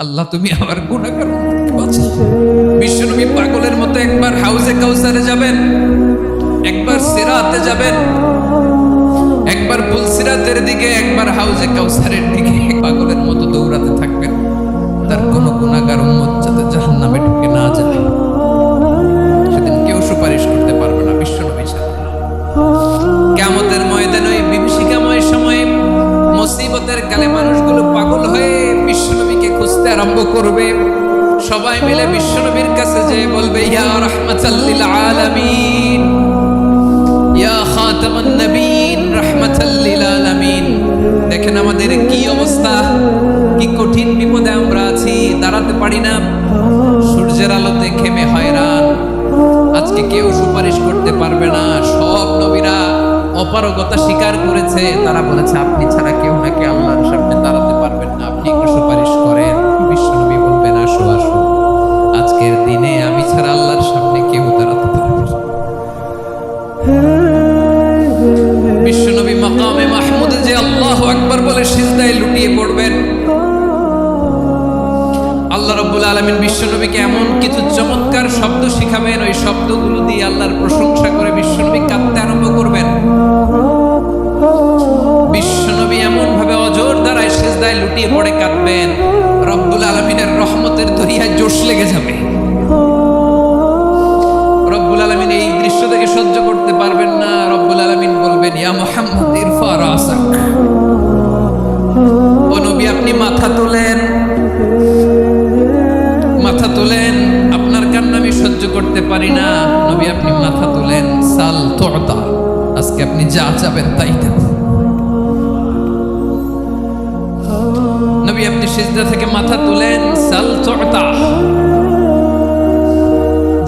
আল্লাহ তুমি আমার গুনাহগার উম্মতকে বাঁচাও। বিশ্বনবী পাগলের মতো একবার হাউজে কাউসারে যাবেন, একবার সিরাতে যাবেন, একবার পুলসিরাতের দিকে, একবার হাউজে কাউসারের দিকে পাগলের মতো দৌড়াতে থাকবেন। তার কোন গুনাহগার উম্মত যাতে জাহান্নামে ঢুকে না যায়, সেদিন কেউ সুপারিশ করতে পারবে না বিশ্বনবী ছাড়া। কিয়ামতের ময়দানে ওই বিভীষিকাময় সময়ে মুসিবতের কালে মানুষগুলো পাগল হয়ে বিশ্বনবীকে খুঁজতে আরম্ভ করবে। সবাই মিলে বিশ্বনবীর কাছে যেয়ে বলবে, ইয়া রাহমাতাল লিল আলামিন, ইয়া খাতামান নবীন, রাহমাতাল লিল আলামিন। দেখেন আমাদের কি অবস্থা, কি কঠিন বিপদে আমরা আছি, দাঁড়াতে পারি না, সূর্যের আলোতে ঘেমে হয়রান। আজকে কেউ সুপারিশ করতে পারবে না। সব নবীরা অপারগতা স্বীকার করেছে, তারা বলেছে আপনি ছাড়া কেউ নাকি আল্লাহর সামনে দাঁড়াতে পারবেন না, আপনি একটু সুপারিশ করেন। বিশ্বনবী বলবেন, আসো আসো, আজকের দিনে আমি ছাড়া আল্লাহর সামনে কেউ দাঁড়াতে পারবে না। বিশ্বনবী মাকামে মাহমুদে যে আল্লাহু আকবার বলে সিজদায় লুটিয়ে পড়বেন। আল্লাহ রাব্বুল আলামিন বিশ্বনবীকে এমন কিছু চমৎকার শব্দ শিখাবেন, ওই শব্দগুলো দিয়ে আল্লাহর প্রশংসা করে বিশ্বনবী কাঁদতে আরম্ভ করবেন। বিশ্বনবী এমন ভাবে অজর দ্বারায় সিজদায় লুটিয়ে পড়ে কাঁদবেন, রব্বুল আলামিনের রহমতের দরিয়ায় জোশ লেগে যাবে। রব্বুল আলামিন এই দৃশ্য থেকে সহ্য করতে পারবেন না। রব্বুল আলামিন বলবেন, ইয়া মুহাম্মদ ইরফা রাসাক, ও নবী আপনি মাথা তোলেন, মাথা তোলেন, আপনার কান্না আমি সহ্য করতে পারি না। নবী আপনি মাথা তোলেন, সাল তুতা, আজকে আপনি যা চাবেন তাই দেব। নবী আপনি সিজদা থেকে মাথা তুলেন, সাল তুতা,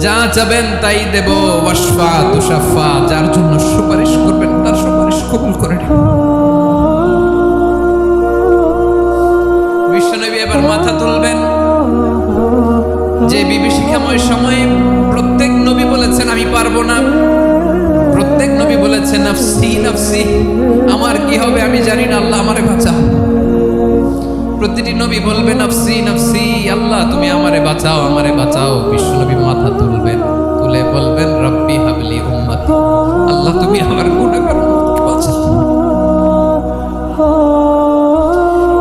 যা চাবেন তাই দেব। ওয়াশফা তুশাফা, যার জন্য সুপারিশ করবেন তার সুপারিশ কবুল করে নেব। বিশ্বনবী এবার মাথা তুলবেন। যে বিভীষিকাময় সময়ে প্রত্যেক নবী বলেছেন আমি পারবো না, প্রত্যেক নবী বলেছেন নাফসি নাফসি, আমার কি হবে আমি জানি না, আল্লাহ আমারে বাঁচাও। প্রতিটি নবী বলবে নাফসি নাফসি, আল্লাহ তুমি আমারে বাঁচাও, আমারে বাঁচাও। বিশ্বনবী মাথা তুলবেন, তুলে বলবেন রব্বি হাবলি উম্মতি, আল্লাহ তুমি আমার গুনাহগার উম্মতকে বাঁচাও।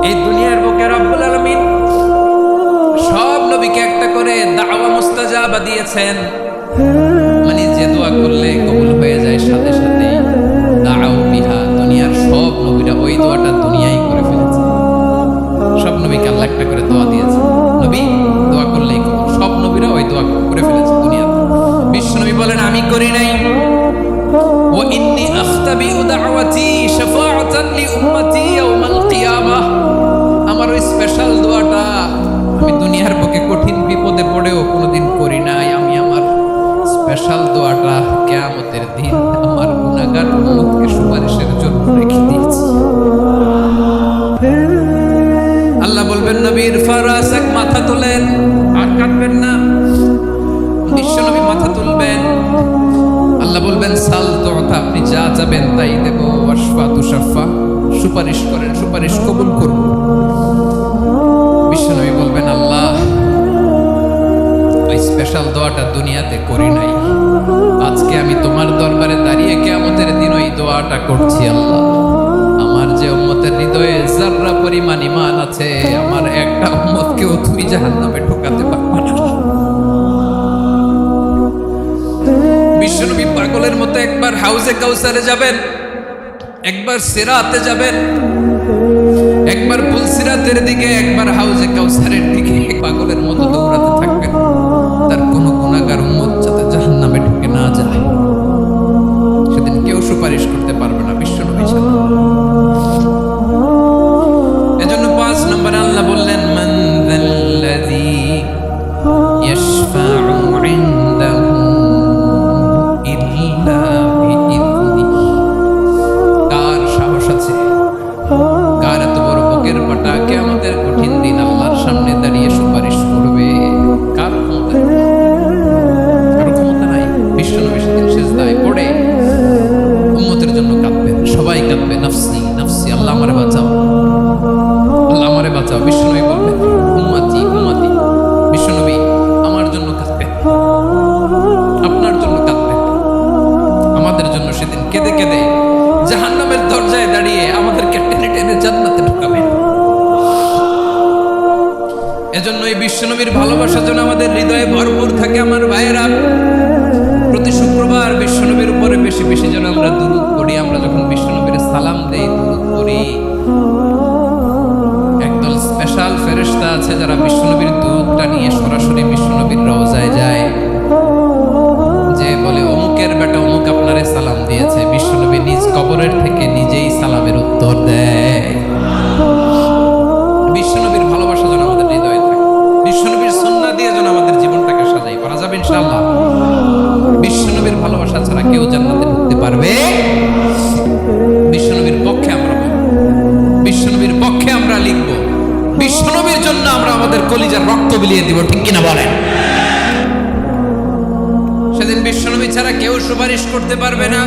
এই দুনিয়ার বুকে রব্বুল আলামিন সব নবীকে একটা করে দাওয়া মুস্তাজাবা দিয়েছেন, মানে যে দোয়া করলে কবুল হয়ে যায় সাথে সাথে। দাও বিহা, দুনিয়ার সব নবীরা ওই দোয়াটা দুনিয়ায় করে ফেলেছে। সব নবীকে আল্লাহ একটা করে দোয়া দিয়েছে, নবী দোয়া করলেই কবুল। সব নবীরা ওই দোয়া করে ফেলেছে দুনিয়াতে। বিশ্বনবী বলেন আমি করি নাই। ওয়া ইন্নী আখতাবিউ দাওয়াতি শাফাআতান লি উম্মতি ইয়াউমাল কিয়ামাহ, আমার ওই স্পেশাল দোয়াটা আমি দুনিয়ার বুকে কঠিন বিপদে পড়েও কোনোদিন করি নাই। আমি আমার স্পেশাল দোয়াটা কিয়ামতের দিন আমার গুনাহগার উম্মতকে সুপারিশের জন্য রেখে দিয়েছি। আল্লাহ বলবেন নবীর ফারাসাক, মাথা তোলেন, আর কাটবেন না। বিশ্বনবী মাথা তুলবেন, আল্লাহ বলবেন সাল তুতা, আপনি যা চাবেন তাই দেব। ওয়াশফা তুশাফা, সুপারিশ করেন, সুপারিশ কবুল করব। বিশ্বনবী বলবেন আল্লাহ ওই স্পেশাল দোয়াটা দুনিয়াতে করি নাই, আজকে আমি তোমার দরবারে দাঁড়িয়ে কিয়ামতের দিন ওই দোয়াটা করছি। আল্লাহ আমার যে উম্মতের হৃদয়ে যাররা পরিমাণ ঈমান আছে, আমার একটা উম্মতকেও তুমি জাহান্নামে ঢোকাতে পারবে না। বিশ্বনবী পাগলের মতো একবার হাউজে কাউসারে যাবেন, একবার সিরাতে যাবেন, একবার পুলসিরাতের দিকে, একবার হাউজে কাউসারের দিকে পাগলের মতো দৌড়াতে থাকবেন। তার কোন গুনাহগার উম্মত যাতে জাহান্নামে ঢুকে না যায়, সেদিন কেউ সুপারিশ করতে পারবে না বিশ্বনবী ছাড়া। এজন্য 5 নম্বরে আল্লাহ বললেন মান যাল্লাযী ইয়াশফাউ ইনদাহু ইল্লা বিইذনিহি, কার সাহস আছে, কার এত বড় বুকের পাটা কিয়ামতের কঠিন দিন আল্লাহর সামনে দাঁড়িয়ে সুপারিশ করবে। এজন্য এই বিশ্বনবীর ভালোবাসা যেন আমাদের হৃদয়ে ভরপুর থাকে আমার ভাইয়েরা। প্রতি শুক্রবার বিশ্বনবীর উপরে বেশি বেশি যেন আমরা দুরূদ পড়ি। আমরা যখন বিশ্বনবীর সালাম দেই, দুরূদ পড়ি, একদল স্পেশাল ফেরেশতা আছে যারা বিশ্বনবীর দুরূদটা নিয়ে সরাসরি বিশ্বনবীর রওজায় যায়, যে বলে অমুকের বেটা অমুক আপনারে সালাম দিয়েছে। বিশ্বনবী নিজ কবরের থেকে নিজেই সালামের উত্তর দেয়। বিশ্বনবীর ভালোবাসা যেন আমাদের হৃদয়ে থাকে, বিশ্বনবীর সুন্নাহ দিয়ে যেন আমাদের জীবনটাকে সাজাই করা যাবে ইনশাআল্লাহ। বিশ্বনবীর ভালোবাসা ছাড়া কেউ জান্নাতে ঢুকতে পারবে? বিশ্বনবীর পক্ষে আমরা বলব, বিশ্বনবীর পক্ষে আমরা লিখব, বিশ্বনবীর জন্য আমরা আমাদের কলিজার রক্ত বিলিয়ে দিব, ঠিক কিনা বলেন? সেদিন বিশ্বনবী ছাড়া কেউ সুপারিশ করতে পারবে না।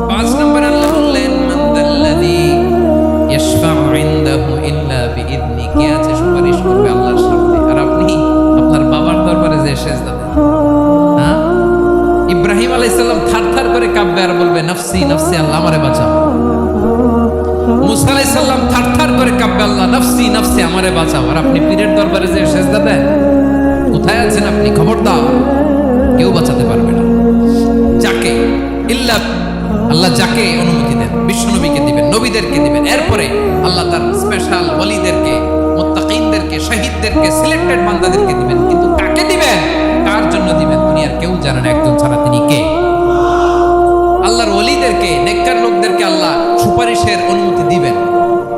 5 নম্বর আল্লাহ বললেন, মান দাল্লাযী ইয়াশফাউ ইনদাহু ইল্লা বিইذনি, কে আছে সুপারিশ করবে আল্লাহর সামনে? আর আপনি আপনার বাবার দরবারে যে সেজদা দেন, হ্যাঁ? ইব্রাহিম আলাইহিস সালাম থারথার করে কাঁপবে আর বলবে নাফসি নাফসি, আল্লাহ আমারে বাঁচাও। মুসা আলাইহিস সালাম থারথার করে কাঁপবে, আল্লাহ নাফসি নাফসি, আমারে বাঁচাও। আর আপনি পীরের দরবারে যে সেজদা দেন, কোথায় আছেন আপনি? খবরদার, কেউ বাঁচাতে পারবে না। যাকে ইল্লা আল্লাহ যাকে অনুমতি দেন, বিশ্বনবীকে দিবেন, নবীদেরকে দিবেন, এরপরে আল্লাহ তার স্পেশাল ওয়ালিদেরকে, মুত্তাকিনদেরকে, শহীদদেরকে, সিলেক্টেড বান্দাদেরকে দিবেন। কিন্তু কাকে দিবেন, কার জন্য দিবেন, দুনিয়ার কেউ জানে না একজন ছাড়া, তিনি কে? আল্লাহর ওয়ালিদেরকে, নেককার লোকদেরকে আল্লাহ সুপারিশের অনুমতি দিবেন।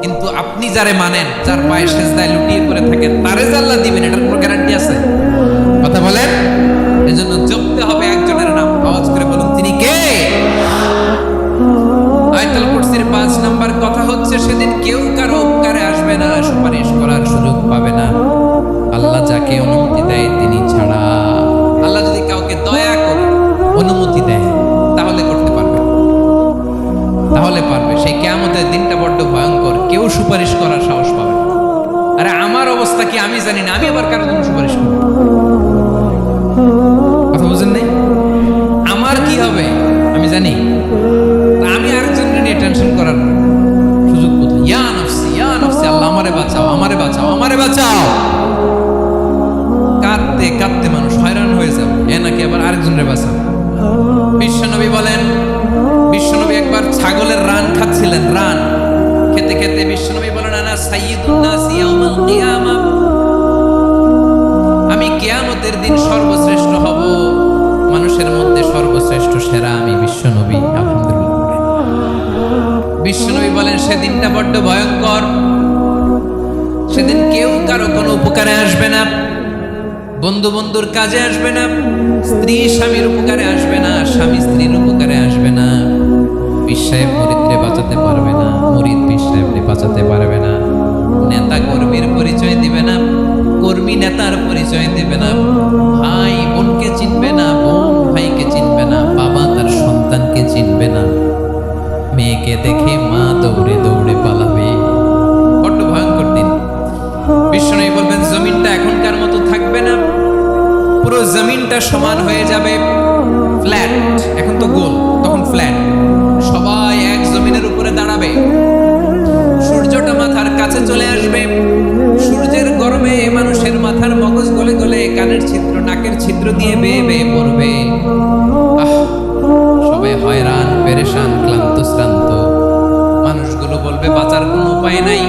কিন্তু আপনি যারে মানেন, যার পায়ে সেজদায় লুটিয়ে পড়ে থাকেন, তারে যে আল্লাহ দিবেন, এটার কোনো গ্যারান্টি আছে? কথা বলেন। এজন্য জপতে হবে একজনের নাম, আওয়াজ করে বলুন, তিনি কে? আয়াতুল কুরসির 5 নাম্বার কথা হচ্ছে, সেদিন কেউ কারো উপকারে আসবে না, সুপারিশ করার সুযোগ পাবে না, আল্লাহ যাকে অনুমতি দেয় তিনি ছাড়া। আল্লাহ যদি কাউকে দয়া করে অনুমতি দেয় তাহলে করতে পারবে, তাহলে পারবে। সেই কিয়ামতের দিনটা বড্ড ভয়ঙ্কর, কেউ সুপারিশ করার সাহস পাবে না। আরে আমার অবস্থা কি আমি জানি না, আমি আবার কারোর জন্য সুপারিশ করব? কথা বুঝেন নাই? আমার কি হবে আমি জানি, আমি আরেকজনের নিয়ে টেনশন করার সুযোগ কোথায়? ইয়া নাফসি ইয়া নাফসি, আল্লাহ আমারে বাঁচাও, আমারে বাঁচাও, আমারে বাঁচাও। কাঁদতে কাঁদতে মানুষ হয়রান হয়ে যাবে, এ নাকি আবার আরেকজনের বাঁচাও। বিশ্বনবী বলেন, বিশ্বনবী একবার ছাগলের রান খাচ্ছিলেন, রান খেতে খেতে বিশ্বনবী বলেন, আনা সাইয়্যিদুন নাস ইয়াউমাল কিয়ামা, আমি কিয়ামতের দিন সর্বশ্রেষ্ঠ হব, মানুষের মধ্যে সর্বশ্রেষ্ঠ সেরা আমি বিশ্বনবী। আলহামদুলিল্লাহ। বিশ্বনবী বলেন, সেদিনটা বড্ড ভয়ঙ্কর, সেদিন কেউ কারো কোনো উপকারে আসবে না, বন্ধু বন্ধুর কাজে আসবে না, স্ত্রী স্বামীর উপকারে আসবে না, স্বামী স্ত্রীর উপকারে আসবে না, পীর সাহেব মুরিদরে বাঁচাতে পারবে না, মুরিদ পীর সাহেবরে বাঁচাতে পারবে না, নেতা কর্মীর পরিচয় দিবে না, কর্মী নেতার পরিচয় দিবে না, ভাই বোনকে চিনবে না, বোন ভাইকে চিনবে না, বাবা তার সন্তানকে চিনবে না, মেয়েকে দেখে মা দৌড়ে দৌড়ে পালাবে। বড্ড ভয়ঙ্কর দিন। বিশ্বনবী বলবেন, জমিনটা এখনকার মতো থাকবে না, পুরো জমিনটা সমান হয়ে যাবে, ফ্ল্যাট। এখন তো গোল, তখন ফ্ল্যাট। সবাই এক জমিনের উপরে দাঁড়াবে, সূর্যটা মাথার কাছে চলে আসবে, সূর্যের গরমে মানুষের মাথার মগজ গলে গলে কানের ছিদ্র, নাকের ছিদ্র দিয়ে বেয়ে বেয়ে পড়বে। সবাই হয়রান, পেরেশান, ক্লান্ত শ্রান্ত। মানুষগুলো বলবে বাঁচার কোনো উপায় নাই।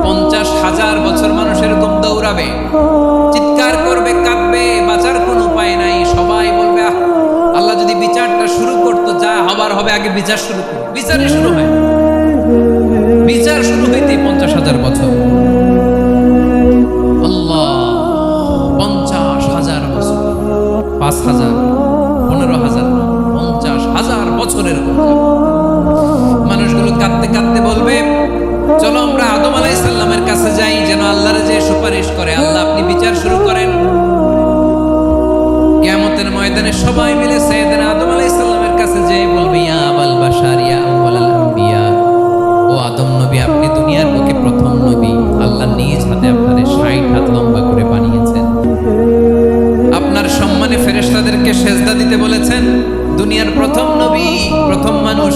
50,000 বছর মানুষ এরকম দৌড়াবে, চিৎকার করবে, কাঁদবে, বাঁচার কোনো উপায় নাই। সবাই বলবে, আল্লাহ যদি বিচারটা শুরু করতো, যা হবার হবে, আগে বিচার শুরু করো। বিচারই শুরু হয়, বিচার শুরু হইতে 50,000 বছর। আল্লাহ, 50,000 বছর, 5,000, 15,000, 50,000 বছরের মানুষগুলো কাঁদতে কাঁদতে বলবে, চলো আমরা আদম আলাইহিস সালামের কাছে যাই, যেন আল্লাহর যে সুপারিশ করে, আল্লাহ আপনি বিচার শুরু করেন। কিয়ামতের ময়দানে সবাই মিলে সাইয়েদনা আদম আলাইহিস সালামের কাছে যেয়ে বলবে, ইয়া আবাল বাশার ইয়া আউয়ালাল আম্বিয়া, ও আদম নবী, আপনি দুনিয়ার বুকে প্রথম নবী, আল্লাহ নিজ হাতে আপনারে 60 হাত লম্বা করে বানিয়েছেন, আপনার সম্মানে ফেরেশতাদেরকে সেজদা দিতে বলেছেন, দুনিয়ার প্রথম নবী, প্রথম মানুষ